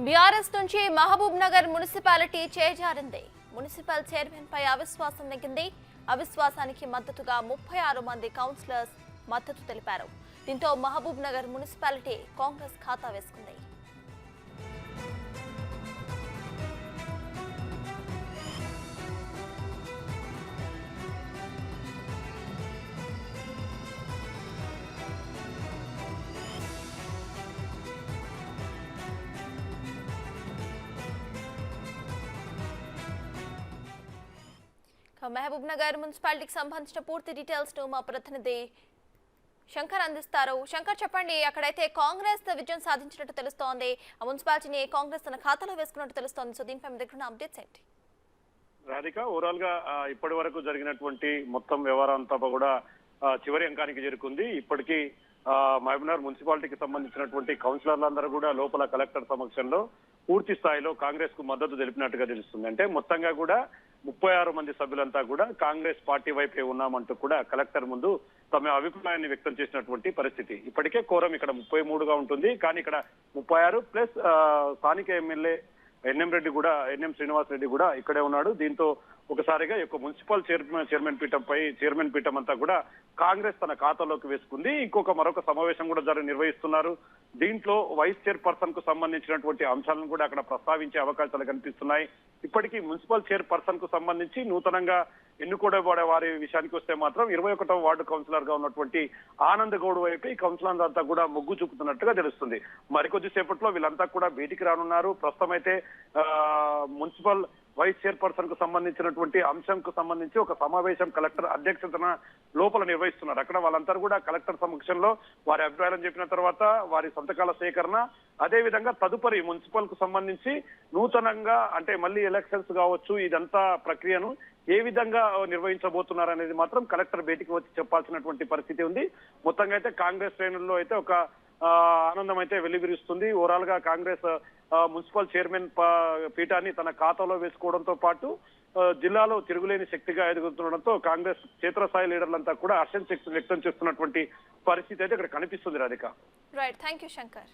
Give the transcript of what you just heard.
BRS నుంచి Mahabubnagar municipality చేజారింది. Municipal chairman పై అవిశ్వాసం నెగ్గింది. అవిశ్వాసానికి మద్దతుగా 36 మంది కౌన్సిలర్స్ మద్దతు తెలిపారు. దీంతో మహబూబ్ నగర్ మున్సిపాలిటీ కాంగ్రెస్ ఖాతా వేసుకుంది. మహబూబ్ నగర్ మున్సిపాలిటీకి సంబంధించిన పూర్తి డీటెయిల్స్ ను మా ప్రతినిధి శంకర్ అందిస్తారు. శంకర్, చెప్పండి. అక్కడైతే కాంగ్రెస్ విజయం సాధించినట్టు తెలుస్తోంది. ఆ మున్సిపాలిటీని కాంగ్రెస్ తన ఖాతాలో వేసుకున్నట్టు తెలుస్తోంది. సో దీనిపై మీ దగ్గర అప్డేట్స్ ఏంటి? రాధిక, ఓవరాల్ గా ఇప్పటి వరకు జరిగినటువంటి మొత్తం వ్యవహారం అంతా కూడా చివరి అంకానికి చేరుకుంది. ఇప్పటికీ మహబూబ్నగర్ మున్సిపాలిటీకి సంబంధించినటువంటి కౌన్సిలర్లందరూ కూడా లోపల కలెక్టర్ సమక్షంలో పూర్తి స్థాయిలో కాంగ్రెస్ కు మద్దతు తెలిపినట్టుగా తెలుస్తుంది. అంటే మొత్తంగా కూడా 36 మంది సభ్యులంతా కూడా కాంగ్రెస్ పార్టీ వైపే ఉన్నామంటూ కూడా కలెక్టర్ ముందు తమ అభిప్రాయాన్ని వ్యక్తం చేసినటువంటి పరిస్థితి. ఇప్పటికే కోరం ఇక్కడ 33గా ఉంటుంది. కానీ ఇక్కడ 36 ప్లస్ స్థానిక ఎమ్మెల్యే ఎన్ఎం శ్రీనివాస్ రెడ్డి కూడా ఇక్కడే ఉన్నాడు. దీంతో ఒకసారిగా ఈ మున్సిపల్ చైర్మన్ పీఠం అంతా కూడా కాంగ్రెస్ తన ఖాతాలోకి వేసుకుంది. మరొక సమావేశం కూడా నిర్వహిస్తున్నారు. దీంట్లో వైస్ చైర్పర్సన్ కు సంబంధించినటువంటి అంశాలను కూడా అక్కడ ప్రస్తావించే అవకాశాలు కనిపిస్తున్నాయి. ఇప్పటికీ మున్సిపల్ చైర్పర్సన్ కు సంబంధించి నూతనంగా ఎన్నుకోబడే వారి విషయానికి వస్తే మాత్రం 21వ వార్డు కౌన్సిలర్ గా ఉన్నటువంటి ఆనంద్ గౌడ్ వైపు ఈ కౌన్సిలర్ అంతా కూడా మొగ్గు చూపుతున్నట్టుగా తెలుస్తుంది. మరికొద్ది సేపట్లో వీళ్ళంతా కూడా బయటికి రానున్నారు. ప్రస్తుతం అయితే మున్సిపల్ వైస్ చైర్పర్సన్ కు సంబంధించినటువంటి అంశంకు సంబంధించి ఒక సమావేశం కలెక్టర్ అధ్యక్షతన లోపల నిర్వహిస్తున్నారు. అక్కడ వాళ్ళంతా కూడా కలెక్టర్ సమక్షంలో వారి అభిప్రాయాలను చెప్పిన తర్వాత వారి సంతకాల సేకరణ, అదే విధంగా తదుపరి మున్సిపల్ కు సంబంధించి నూతనంగా అంటే మళ్ళీ ఎలక్షన్స్ కావచ్చు, ఇదంతా ప్రక్రియను ఏ విధంగా నిర్వహించబోతున్నారు అనేది మాత్రం కలెక్టర్ బయటికి వచ్చి చెప్పాల్సినటువంటి పరిస్థితి ఉంది. మొత్తంగా అయితే కాంగ్రెస్ శ్రేణుల్లో అయితే ఒక ఆనందం అయితే వెల్లివిరుస్తుంది. ఓవరాల్ గా కాంగ్రెస్ మున్సిపల్ చైర్మన్ పీఠాన్ని తన ఖాతాలో వేసుకోవడంతో పాటు జిల్లాలో తిరుగులేని శక్తిగా ఎదుగుతుండడంతో కాంగ్రెస్ క్షేత్రస్థాయి లీడర్లంతా కూడా హర్షం వ్యక్తం చేస్తున్నటువంటి పరిస్థితి అయితే ఇక్కడ కనిపిస్తుంది. రాధిక. Right, thank you Shankar.